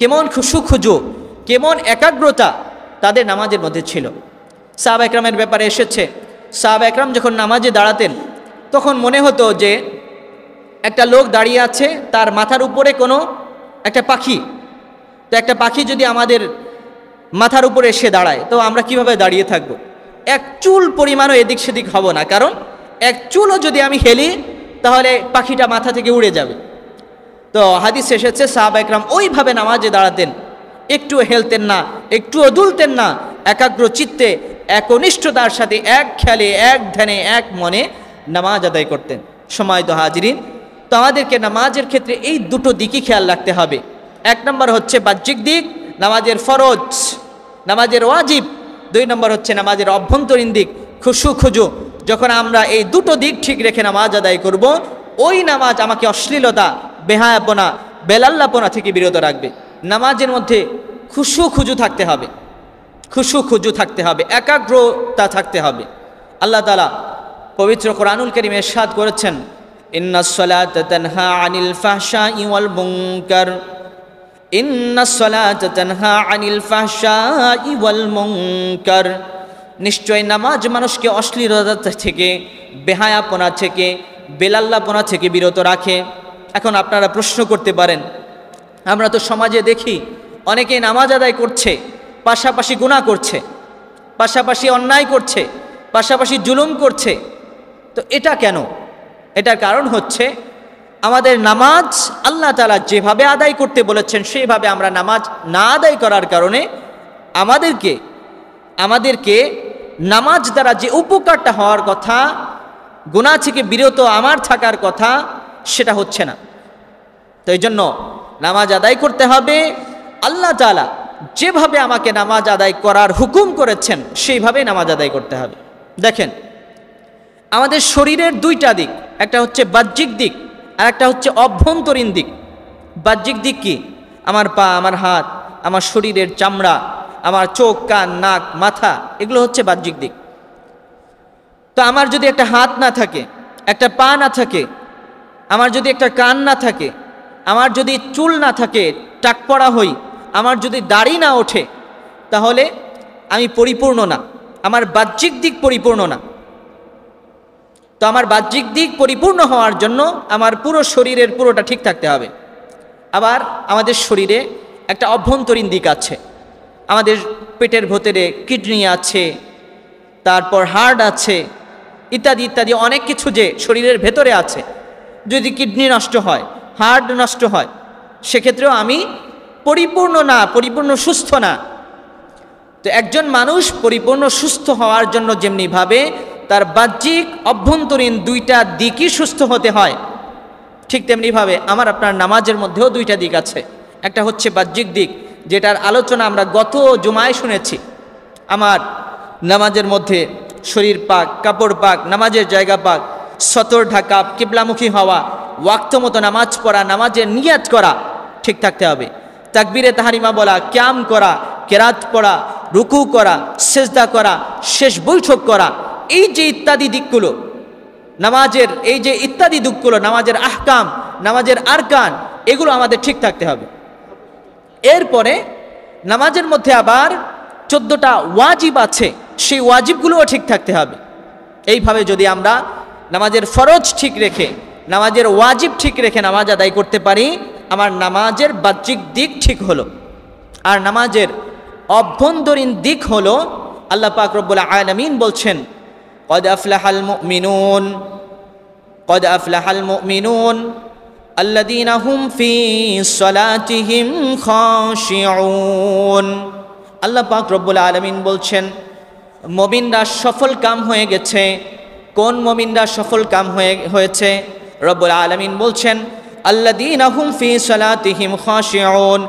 কেমন খুশু খুজু, কেমন একাগ্রতা তাদের নামাজের মধ্যে ছিল। সাহাবা একরামের ব্যাপারে এসেছে, সাহাবা একরাম যখন নামাজে দাঁড়াতেন তখন মনে হতো যে একটা লোক দাঁড়িয়ে আছে, তার মাথার উপরে কোনো একটা পাখি। তো একটা পাখি যদি আমাদের মাথার উপরে এসে দাঁড়ায় তো আমরা কিভাবে দাঁড়িয়ে থাকব? এক চুল পরিমাণও এদিক সেদিক হব না, কারণ এক চুলও যদি আমি হেলি তাহলে পাখিটা মাথা থেকে উড়ে যাবে। তো হাদিস এসেছে সাহাবা একরাম ওইভাবে নামাজে দাঁড়াতেন, একটুও হেলতেন না, একটুও দুলতেন না, একাগ্র চিত্তে একনিষ্ঠতার সাথে এক খেয়ালে এক ধ্যানে এক মনে নামাজ আদায় করতেন। সম্মানিত হাজিরিন, তো আমাদেরকে নামাজের ক্ষেত্রে এই দুটো দিকই খেয়াল রাখতে হবে। এক নম্বর হচ্ছে বাহ্যিক দিক, নামাজের ফরজ, নামাজের ওয়াজিব। দুই নম্বর হচ্ছে নামাজের অভ্যন্তরীণ দিক, খুশু খুজু। যখন আমরা এই দুটো দিক ঠিক রেখে নামাজ আদায় করব, ওই নামাজ আমাকে অশ্লীলতা, বেহায়াপনা, বেলাল্লাপনা থেকে বিরত রাখবে। নামাজের মধ্যে খুশু খুজু থাকতে হবে, খুশু খুজু থাকতে হবে, একাগ্রতা থাকতে হবে। আল্লাহ তাআলা পবিত্র কোরআনুল কারীমে ইরশাদ করেছেন, ইন্নাস সালাতা তানহা আনিল ফাহশাই ওয়াল মুনকার, ইন্নাস সালাতা তানহা আনিল ফাহশাই ওয়াল মুনকার। নিশ্চয় নামাজ মানুষকে অশ্লীলতা থেকে, বেহায়াপনা থেকে, বেলাল্লাপনা থেকে বিরত রাখে। এখন আপনারা প্রশ্ন করতে পারেন, আমরা তো সমাজে দেখি অনেকেই নামাজ আদায় করছে, পাশাপাশি গুনাহ করছে, পাশাপাশি অন্যায় করছে, পাশাপাশি জুলুম করছে। তো এটা কেন? এটার কারণ হচ্ছে আমাদের নামাজ আল্লাহ তাআলা যেভাবে আদায় করতে বলেছেন সেইভাবে আমরা নামাজ না আদায় করার কারণে আমাদেরকে নামাজ দ্বারা যে উপকারটা হওয়ার কথা, গুনাহ থেকে বিরত আমার থাকার কথা, সেটা হচ্ছে না। তো এই জন্য নামাজ আদায় করতে হবে, আল্লাহ তাআলা যেভাবে আমাকে নামাজ আদায় করার হুকুম করেছেন সেইভাবে নামাজ আদায় করতে হবে। দেখেন, আমাদের শরীরের দুইটা দিক, একটা হচ্ছে বাহ্যিক দিক আর একটা হচ্ছে অভ্যন্তরীণ দিক। বাহ্যিক দিক কি? আমার পা, আমার হাত, আমার শরীরের চামড়া, আমার চোখ, কান, নাক, মাথা, এগুলো হচ্ছে বাহ্যিক দিক। তো আমার যদি একটা হাত না থাকে, একটা পা না থাকে, আমার যদি একটা কান না থাকে, আমার যদি চুল না থাকে, টাক পড়া হই, আমার যদি দাড়ি না ওঠে, তাহলে আমি পরিপূর্ণ না, আমার বাহ্যিক দিক পরিপূর্ণ না। তো আমার বাহ্যিক দিক পরিপূর্ণ হওয়ার জন্য আমার পুরো শরীরের পুরোটা ঠিক থাকতে হবে। আবার আমাদের শরীরে একটা অভ্যন্তরীণ দিক আছে, আমাদের পেটের ভেতরে কিডনি আছে, তারপর হার্ট আছে, ইত্যাদি ইত্যাদি অনেক কিছু যে শরীরের ভেতরে আছে। যদি কিডনি নষ্ট হয়, হার্ট নষ্ট হয়, সেক্ষেত্রেও আমি পরিপূর্ণ না, পরিপূর্ণ সুস্থ না। তো একজন মানুষ পরিপূর্ণ সুস্থ হওয়ার জন্য যেমনিভাবে তার বাহ্যিক অভ্যন্তরীণ দুইটা দিকই সুস্থ হতে হয়, ঠিক তেমনিভাবে আমার আপনার নামাজের মধ্যেও দুইটা দিক আছে। একটা হচ্ছে বাহ্যিক দিক, যেটার আলোচনা আমরা গত জুমায় শুনেছি। আমার নামাজের মধ্যে শরীর পাক, কাপড় পাক, নামাজের জায়গা পাক, সতর ঢাকা, কিবলামুখী হওয়া, ওয়াক্ত মতো নামাজ পড়া, নামাজের নিয়াত করা ঠিক থাকতে হবে। তাকবীরে তাহারিমা বলা, কিয়াম করা, কেরাত পড়া, রুকু করা, সেজদা করা, শেষ বৈঠক করা, এই যে ইত্যাদি দিকগুলো নামাজের, এই যে ইত্যাদি দিকগুলো নামাজের আহকাম, নামাজের আরকান, এগুলো আমাদের ঠিক থাকতে হবে। এরপরে নামাজের মধ্যে আবার 14টা ওয়াজিব আছে, সেই ওয়াজিবগুলোও ঠিক থাকতে হবে। এইভাবে যদি আমরা নামাজের ফরজ ঠিক রেখে, নামাজের ওয়াজিব ঠিক রেখে নামাজ আদায় করতে পারি, আমার নামাজের বাহ্যিক দিক ঠিক হলো। আর নামাজের অভ্যন্তরীণ দিক হলো, আল্লাহ পাক রব্বুল আলামিন বলছেন, قد أفلح المؤمنون قد أفلح المؤمنون الذين هم في صلاتهم خاشعون। আল্লাহ পাক রব্বুল আলামিন বলছেন, মুমিনরা সফল কাম হয়ে গেছে। কোন মুমিনরা সফল কাম হয়েছে? রব্বুল আলামিন বলছেন, আল্লাযীনা হুম ফি সালাতিহিম খাশিউন,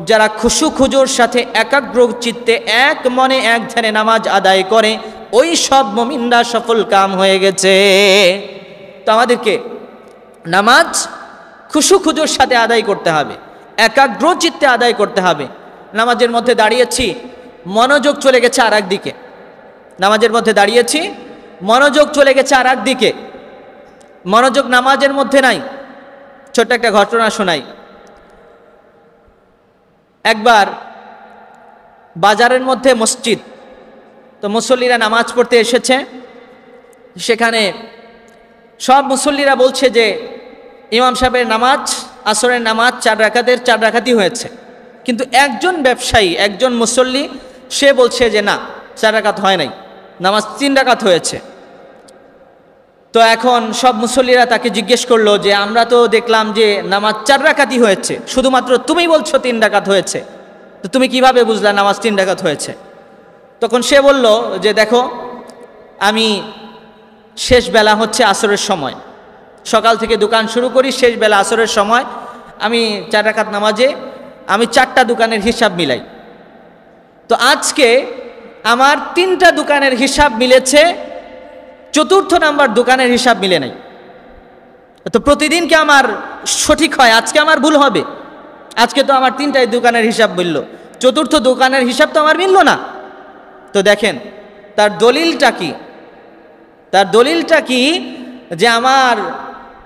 যারা খুশু খুজুর সাথে একাগ্র চিত্তে এক মনে এক ধ্যানে নামাজ আদায় করে, ওই সব মুমিনরা সফল কাম হয়ে গেছে। তো আমাদেরকে নামাজ খুশু খুজুর সাথে আদায় করতে হবে, একাগ্র চিত্তে আদায় করতে হবে। নামাজের মধ্যে দাঁড়িয়েছি, মনোযোগ চলে গেছে আর এক দিকে, নামাজের মধ্যে দাঁড়িয়েছি, মনোযোগ চলে গেছে আর এক দিকে, মনোযোগ নামাজের মধ্যে নাই। ছোট্ট একটা ঘটনা শোনাই। একবার বাজারের মধ্যে মসজিদ, তো মুসল্লিরা নামাজ পড়তে এসেছে। সেখানে সব মুসল্লিরা বলছে যে ইমাম সাহেবের নামাজ, আসরের নামাজ 4 রাকাতের 4 রাকাতই হয়েছে, কিন্তু একজন ব্যবসায়ী, একজন মুসল্লি, সে বলছে যে না, 4 রাকাত হয় নাই, নামাজ 3 রাকাত হয়েছে। তো এখন সব মুসল্লিরা তাকে জিজ্ঞেস করলো যে আমরা তো দেখলাম যে নামাজ 4 রাকাতই হয়েছে, শুধুমাত্র তুমি বলছো 3 রাকাত হয়েছে, তো তুমি কিভাবে বুঝলা নামাজ 3 রাকাত হয়েছে? তখন সে বলল যে দেখো, আমি শেষ বেলা হচ্ছে আসরের সময়, সকাল থেকে দোকান শুরু করি, শেষ বেলা আসরের সময় আমি 4 রাকাত নামাজে আমি 4টা দোকানের হিসাব মিলাই। তো আজকে আমার 3টা দোকানের হিসাব মিলেছে, 4র্থ নাম্বার দোকানের হিসাব মিলে নাই। তো প্রতিদিন কি আমার সঠিক হয়? আজকে আমার ভুল হবে? আজকে তো আমার 3টাই দোকানের হিসাব মিলল, 4র্থ দোকানের হিসাব তো আমার মিলল না। তো দেখেন তার দলিলটা কি? তার দলিলটা কি যে আমার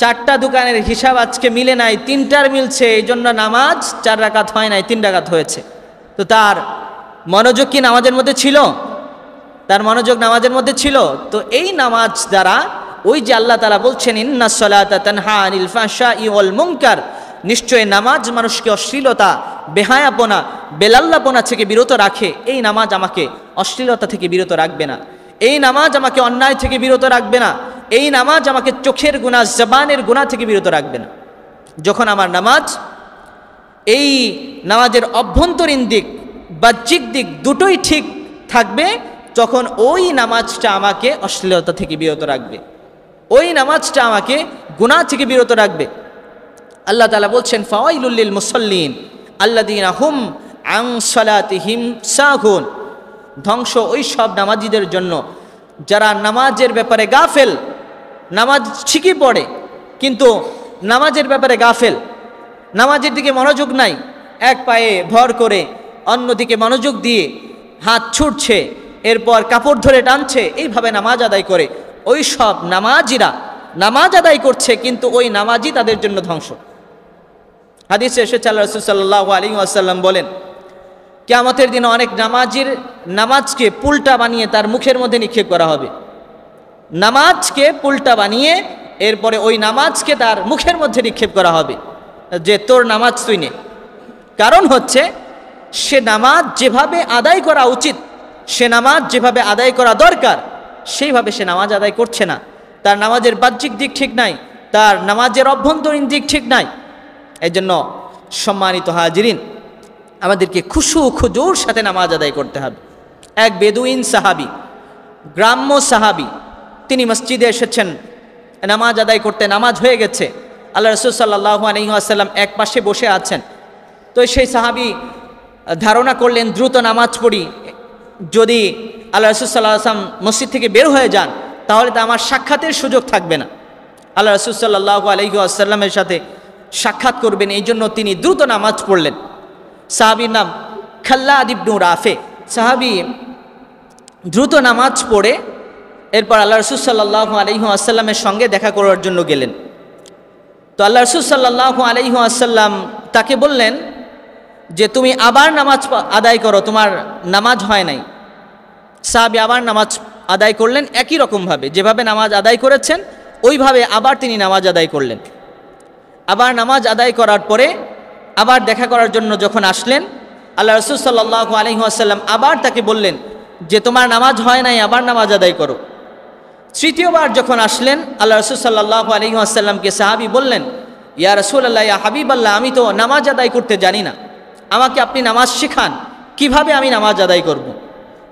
4টা দোকানের হিসাব আজকে মিলে নাই, 3টার মিলছে, এই জন্য নামাজ 4 রাকাত হয় নাই, 3 রাকাত হয়েছে। তো তার মনোযোগ কি নামাজের মধ্যে ছিল? তার মনোযোগ নামাজের মধ্যে ছিল? তো এই নামাজ দ্বারা ওই যে আল্লাহ তাআলা বলছেন ইন্নাস সালাতা তানহা আনিল ফাহশাই ওয়াল মুনকার, নিশ্চয় নামাজ মানুষকে অশ্লীলতা, বেহায়াপনা, বেলাল্লাপনা থেকে বিরত রাখে। এই নামাজ আমাকে অশ্লীলতা থেকে বিরত রাখবে না, এই নামাজ আমাকে অন্যায় থেকে বিরত রাখবে না, এই নামাজ আমাকে চোখের গুনাহ, জবানের গুনাহ থেকে বিরত রাখবে না। যখন আমার নামাজ, এই নামাজের অভ্যন্তরীণ দিক, বাহ্যিক দিক দুটোই ঠিক থাকবে, তখন ওই নামাজটা আমাকে অশ্লীলতা থেকে বিরত রাখবে, ওই নামাজটা আমাকে গুনাহ থেকে বিরত রাখবে। আল্লাহ তাআলা বলছেন ফাওয়াইলুল লিল মুসাল্লিন আল্লাযীনা হুম আন সালাতিহিম সাহুন, ধ্বংস ওই সব নামাজীদের জন্য যারা নামাজের ব্যাপারে গাফেল, নামাজ ঠিকই পড়ে কিন্তু নামাজের ব্যাপারে গাফেল, নামাজের দিকে মনোযোগ নাই, এক পায়ে ভর করে অন্যদিকে মনোযোগ দিয়ে হাত ছুটছে, এরপর কাপড় ধরে টানছে, এইভাবে নামাজ আদায় করে। ওই সব নামাজিরা নামাজ আদায় করছে কিন্তু ওই নামাজই তাদের জন্য ধ্বংস। হাদিসে এসেছে আল্লাহ রাসূল সাল্লাল্লাহু আলাইহি ওয়াসাল্লাম বলেন, কিয়ামতের দিনে অনেক নামাজির নামাজকে পুলটা বানিয়ে তার মুখের মধ্যে নিক্ষেপ করা হবে। নামাজকে পুলটা বানিয়ে এরপরে ওই নামাজকে তার মুখের মধ্যে নিক্ষেপ করা হবে যে তোর নামাজ তুই নে। কারণ হচ্ছে সে নামাজ যেভাবে আদায় করা উচিত, সে নামাজ যেভাবে আদায় করা দরকার, সেইভাবে সে নামাজ আদায় করছে না। তার নামাজের বাহ্যিক দিক ঠিক নাই, তার নামাজের অভ্যন্তরীণ দিক ঠিক নাই। এই জন্য সম্মানিত হাজিরিন, আমাদেরকে খুশু খুজুর সাথে নামাজ আদায় করতে হবে। এক বেদুইন সাহাবি, গ্রাম্য সাহাবি, তিনি মসজিদে এসেছেন নামাজ আদায় করতে। নামাজ হয়ে গেছে, আল্লাহ রাসূল সাল্লাল্লাহু আলাইহি ওয়াসাল্লাম এক পাশে বসে আছেন। তো সেই সাহাবি ধারণা করলেন দ্রুত নামাজ পড়ি, যদি আল্লাহ রাসূল সাল্লাল্লাহু আলাইহি ওয়াসাল্লাম মসজিদ থেকে বের হয়ে যান তাহলে তো আমার সাক্ষাতের সুযোগ থাকবে না, আল্লাহ রাসূল সাল্লাল্লাহু আলাইহি ওয়াসাল্লামের সাথে সাক্ষাৎ করবেন, এই জন্য তিনি দ্রুত নামাজ পড়লেন। সাহাবীর নাম খাল্লাদ ইবনু রাফে। সাহাবী দ্রুত নামাজ পড়ে এরপর আল্লাহ রাসূল সাল্লাল্লাহু আলাইহি ওয়াসাল্লামের সঙ্গে দেখা করার জন্য গেলেন। তো আল্লাহ রাসূল সাল্লাল্লাহু আলাইহি ওয়াসাল্লাম তাকে বললেন যে তুমি আবার নামাজ আদায় করো, তোমার নামাজ হয় নাই। সাহাবী আবার নামাজ আদায় করলেন একই রকমভাবে, যেভাবে নামাজ আদায় করেছেন ওইভাবে আবার তিনি নামাজ আদায় করলেন। আবার নামাজ আদায় করার পরে আবার দেখা করার জন্য যখন আসলেন, আল্লাহ রাসূল সাল্লাল্লাহু আলাইহি ওয়াসাল্লাম আবার তাকে বললেন যে তোমার নামাজ হয় নাই, আবার নামাজ আদায় করো। তৃতীয়বার যখন আসলেন, আল্লাহ রাসূল সাল্লাল্লাহু আলাইহি ওয়াসাল্লামকে সাহাবী বললেন, ইয়া রাসূলুল্লাহ, ইয়া হাবিবাল্লাহ, আমি তো নামাজ আদায় করতে জানি না, আমাকে আপনি নামাজ শেখান, কিভাবে আমি নামাজ আদায় করব।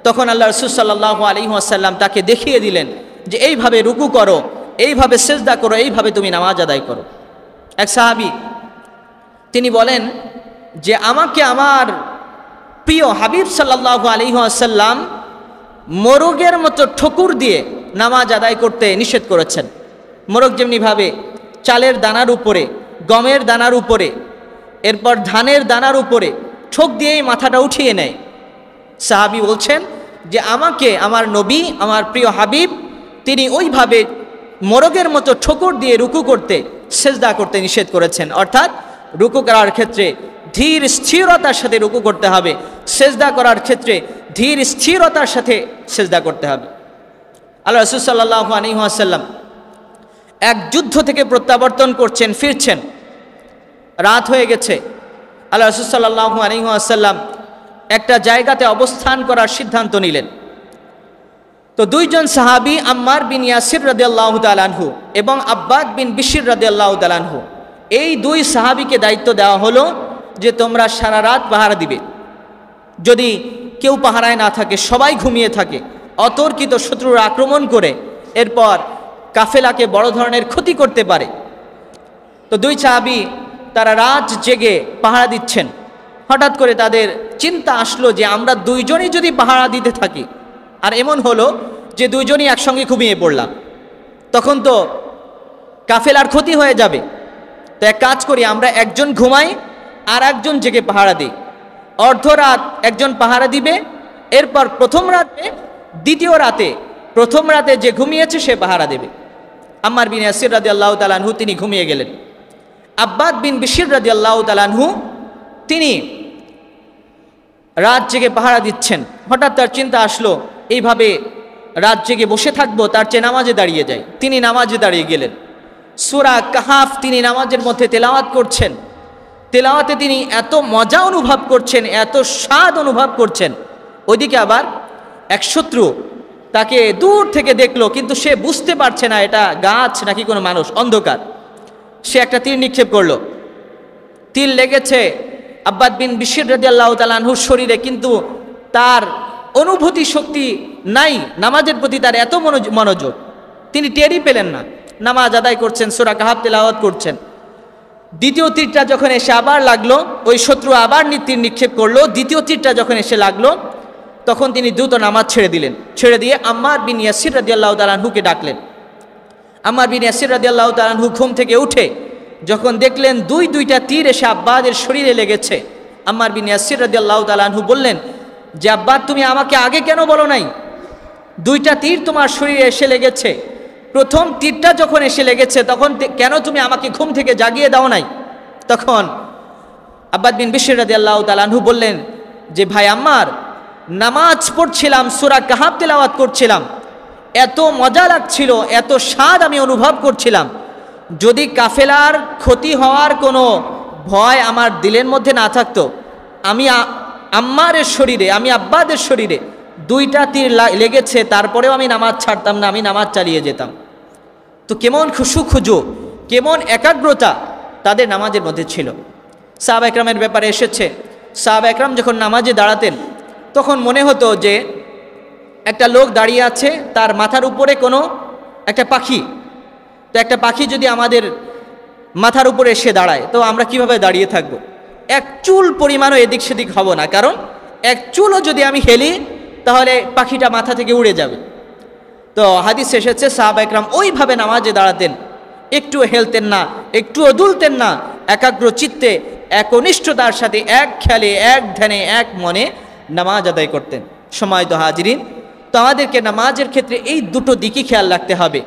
তখন আল্লাহ রাসূল সাল্লাল্লাহু আলাইহি ওয়াসাল্লাম তাকে দেখিয়ে দিলেন যে এইভাবে রুকু করো, এইভাবে সিজদা করো, এইভাবে তুমি নামাজ আদায় করো। এক সাহাবী তিনি বলেন যে আমাকে আমার প্রিয় হাবিব সাল্লাল্লাহু আলাইহি ওয়াসাল্লাম মোরগের মতো ঠোকুর দিয়ে নামাজ আদায় করতে নিষেধ করেছেন। মোরগ যেমনিভাবে চালের দানার উপরে, গমের দানার উপরে, এরপর ধানের দানার উপরে ঠোক দিয়েই মাথাটা উঠিয়ে নেয়, সাহাবী বলছেন যে আমাকে আমার নবী, আমার প্রিয় হাবিব, তিনি ওইভাবে মোরগের মতো ঠোকর দিয়ে রুকু করতে, সেজদা করতে নিষেধ করেছেন। অর্থাৎ রুকু করার ক্ষেত্রে ধীর স্থিরতার সাথে রুকু করতে হবে, সেজদা করার ক্ষেত্রে ধীর স্থিরতার সাথে সেজদা করতে হবে। আল্লাহ রাসূল সাল্লাল্লাহু আলাইহি ওয়াসাল্লাম এক যুদ্ধ থেকে প্রত্যাবর্তন করছেন, ফিরছেন, রাত হয়ে গেছে। আল্লাহ রাসূল সাল্লাল্লাহু আলাইহি ওয়াসাল্লাম একটা জায়গাতে অবস্থান করার সিদ্ধান্ত নিলেন। তো দুইজন সাহাবী আম্মার বিন ইয়াসির রাদিয়াল্লাহু তাআলা আনহু এবং আব্বাদ বিন বিশর রাদিয়াল্লাহু তাআলা আনহু, এই দুই সাহাবীকে দায়িত্ব দেওয়া হলো যে তোমরা সারা রাত পাহারা দিবে। যদি কেউ পাহারায় না থাকে, সবাই ঘুমিয়ে থাকে, অতর্কিত শত্রুর আক্রমণ করে এরপর কাফেলাকে বড় ধরনের ক্ষতি করতে পারে। তো দুই সাহাবী তারা রাত জেগে পাহারা দিচ্ছেন। হঠাৎ করে তাদের চিন্তা আসলো যে আমরা দুইজনই যদি পাহারা দিতে থাকি, আর এমন হলো যে দুইজনই একসঙ্গে ঘুমিয়ে পড়লাম, তখন তো কাফেলার ক্ষতি হয়ে যাবে। তো এক কাজ করি, আমরা একজন ঘুমাই আর একজন জেগে পাহারা দিই। অর্ধরাত একজন পাহারা দিবে, এরপর প্রথম রাতে যে ঘুমিয়েছে সে পাহারা দেবে। আম্মার বিন ইয়াসির রাদিয়াল্লাহু তাআলা আনহু তিনি ঘুমিয়ে গেলেন। আব্বাদ বিন বিশর রাদিয়াল্লাহু তাআলা আনহু তিনি রাত জেগে পাহারা দিচ্ছেন। হঠাৎ তার চিন্তা আসলো, এইভাবে রাত জেগে বসে থাকবো, তার চেয়ে নামাজে দাঁড়িয়ে যায়। তিনি নামাজে দাঁড়িয়ে গেলেন। সূরা কাহাফ তিনি নামাজের মধ্যে তেলাওয়াত করছেন। তেলাওয়াতে তিনি এত মজা অনুভব করছেন, এত স্বাদ অনুভব করছেন। ওইদিকে আবার এক শত্রু তাকে দূর থেকে দেখলো, কিন্তু সে বুঝতে পারছে না এটা গাছ নাকি কোনো মানুষ, অন্ধকার। সে একটা তীর নিক্ষেপ করলো, তীর লেগেছে আব্বাদ বিন বিশর রাদিয়াল্লাহু তাআলা আনহুর শরীরে, কিন্তু তার অনুভূতি শক্তি নাই নামাজের প্রতি, তার এত মনোযোগ তিনি টেরই পেলেন না। নামাজ আদায় করছেন, সূরা কাহাফ তেলাওয়াত করছেন। দ্বিতীয় তীরটা যখন এসে আবার লাগলো, ওই শত্রু আবার তীর নিক্ষেপ করলো। দ্বিতীয় তীরটা যখন এসে লাগলো, তখন তিনি দ্রুত নামাজ ছেড়ে দিলেন। ছেড়ে দিয়ে আম্মার বিন ইয়াসির রাদিয়াল্লাহু তাআলা আনহুকে ডাকলেন। আম্মার বিন ইয়াসির রাদিয়াল্লাহু তাআলা আনহু ঘুম থেকে উঠে যখন দেখলেন দুইটা তীর এসে আব্বাদের শরীরে লেগেছে, আম্মার বিন ইয়াসির রাদিয়াল্লাহু তাআলা আনহু বললেন যে আব্বাদ, তুমি আমাকে আগে কেন বলো নাই? দুইটা তীর তোমার শরীরে এসে লেগেছে, প্রথম তীরটা যখন এসে লেগেছে তখন কেন তুমি আমাকে ঘুম থেকে জাগিয়ে দাও নাই? তখন আব্বাদ বিন বিশর রাদিয়াল্লাহু তাআলা আনহু বললেন যে ভাই আম্মার, নামাজ পড়ছিলাম, সূরা কাহাফ তেলাওয়াত করছিলাম, এত মজা লাগছিল, এত স্বাদ আমি অনুভব করছিলাম। যদি কাফেলার ক্ষতি হওয়ার কোনো ভয় আমার দিলের মধ্যে না থাকতো, আমি আম্মারের শরীরে, আমি আব্বাদের শরীরে দুইটা তীর লেগেছে, তারপরেও আমি নামাজ ছাড়তাম না, আমি নামাজ চালিয়ে যেতাম। তো কেমন খুশু খুজু, কেমন একাগ্রতা তাদের নামাজের মধ্যে ছিল। সাহাবা একরামের ব্যাপারে এসেছে, সাহাবা একরাম যখন নামাজে দাঁড়াতেন তখন মনে হতো যে একটা লোক দাঁড়িয়ে আছে, তার মাথার উপরে কোনো একটা পাখি। তো একটা পাখি যদি আমাদের মাথার উপরে এসে দাঁড়ায়, তো আমরা কিভাবে দাঁড়িয়ে থাকব? এক চুল পরিমাণও এদিক সেদিক হব না, কারণ এক চুলও যদি আমি হেলি তাহলে পাখিটা মাথা থেকে উড়ে যাবে। তো হাদিস এসেছে সাহাবা একরাম ওইভাবে নামাজে দাঁড়াতেন, একটু হেলতেন না, একটুও দুলতেন না, একাগ্র চিত্তে একনিষ্ঠতার সাথে এক খেয়ালে, এক ধ্যানে, এক মনে নামাজ আদায় করতেন। সময় তো হাজিরিন, তো আমাদেরকে নামাজের ক্ষেত্রে এই দুটো দিকই খেয়াল রাখতে হবে।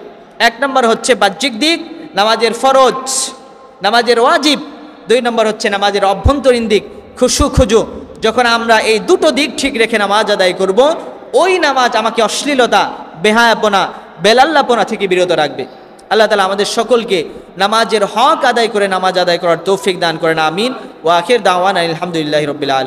এক নম্বর হচ্ছে বাহ্যিক দিক, নামাজের ফরজ, নামাজের ওয়াজিব। দুই নম্বর হচ্ছে নামাজের অভ্যন্তরীণ দিক, খুশু খুজু। যখন আমরা এই দুটো দিক ঠিক রেখে নামাজ আদায় করব, ওই নামাজ আমাকে অশ্লীলতা, বেহায়াপনা, বেলাল্লাপনা থেকে বিরত রাখবে। আল্লাহ তাআলা আমাদের সকলকে নামাজের হক আদায় করে নামাজ আদায় করার তৌফিক দান করেন, আমিন। ওয়া আখির দাওয়ানা আলহামদুলিল্লাহি রাব্বিল আলামিন।